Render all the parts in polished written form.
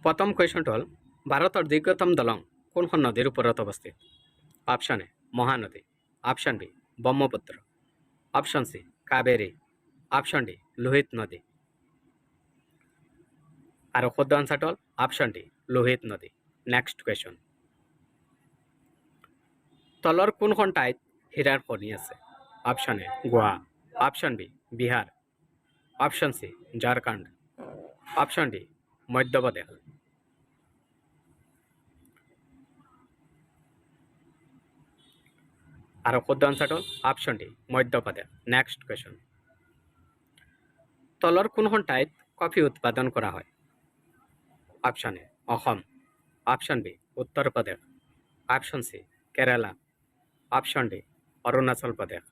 প্রথম কোয়েশনটা হল ভারতের দীর্ঘতম দলং কোনখন নদীর উপরত অবস্থিত? Option A Mahanadi, option B Brahmaputra, option C Kaveri, option D Lohit নদী। আর শুদ্ধ আনসারটা হল অপশন ডি লোহিত নদী। নেক্সট কোয়েশন, তলৰ কোনখন ঠাইত হীৰাৰ খনি আছে? Option A Goa, option B Bihar, option C Jharkhand, option D Madhya Pradesh. আৰু শুদ্ধ আনসারটা হল option D Madhya Pradesh. Next question, তলৰ কোনখন ঠাইত কফি উৎপাদন কৰা হয়? Option A Assam, option B Uttar Pradesh, option C Kerala, option D Arunachal Pradesh.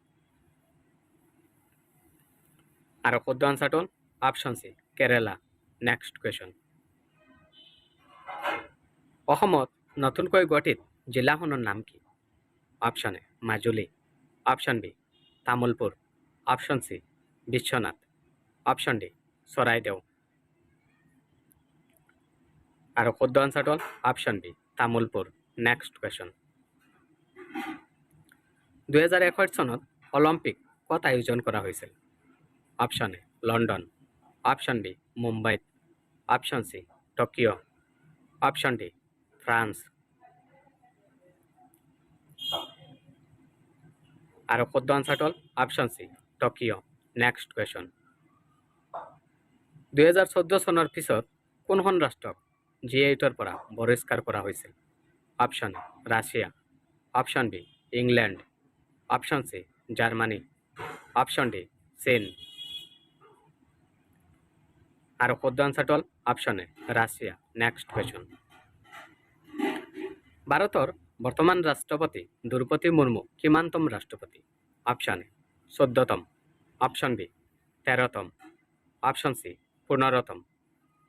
আৰু শুদ্ধ আনসারটা হল option C Kerala. Next question, অসমত নতুনকৈ গঠিত জিলাখনৰ নাম কি? Option A Majuli, option B Tamulpur, option C Biswanath, option D Charaideo. আৰু শুদ্ধ আনসারটা হল option B Tamulpur. Next question, 2021 চনত অলিম্পিক ক'ত আয়োজন কৰা হৈছিল? Option A London, option B মুম্বাইত, option C Tokyo', option D France. আৰু শুদ্ধ আনসারটা হল option C Tokyo'. Next question, 2014 চনৰ পিছত কোনখন ৰাষ্ট্ৰক G8 পৰা বহিষ্কাৰ কৰা হৈছিল? Option A Russia, option B England, option C Germany, option D চীন। আর শুদ্ধ আনসারটা হল option A Russia. Next question, ভারতের বর্তমান রাষ্ট্রপতি দ্রৌপদী মুর্মু কিমানতম রাষ্ট্রপতি? অপশন এ 14তম, অপশন বি 13তম, অপশন সি 15তম,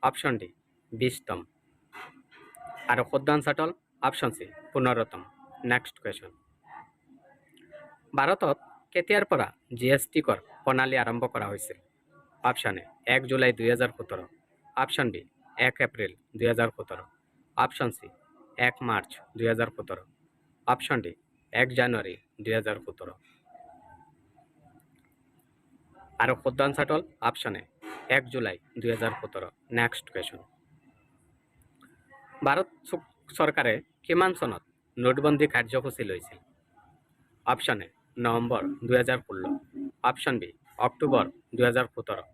অপশন ডি 20তম। আর শুদ্ধ আনসারটা হল অপশন সি 15তম। নেক্সট কোয়েশন, ভারতত কেতিয়াৰ পৰা GST কৰ প্ৰণালী আৰম্ভ কৰা হৈছিল? Option A 1 July 2017, option B 1 April 2017, option C 1 March 2017, option D 1 January 2017। আর শুদ্ধ আনসারটা হল option A 1 July 2017। Next question, Bharat সরকারে কিমান চনত নোটবন্দী কাৰ্যসূচী লৈছিল? Option A November 2016, option B October 2017,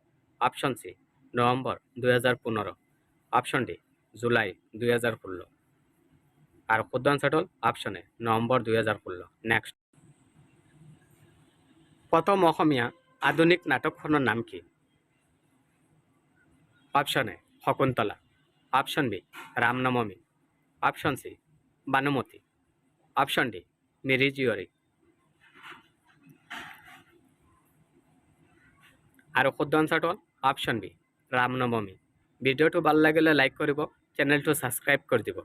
option C November 2015, option D July 2016। আর শুদ্ধ আনসারটা হল অপশন এ নভেম্বর 2016। নেক্সট, প্রথম অসমীয়া আধুনিক নাটকখনৰ নাম কি? Option A Shakuntala, option B Ramnavami, option C Banumati, option D Miri Jiyori. আৰু শুদ্ধ আনসারটা হল অপশন বি রামনবমী। ভিডিওটো ভাল লাগিলে লাইক কৰিব, চেনেলটো ছাবস্ক্ৰাইব কৰি দিব।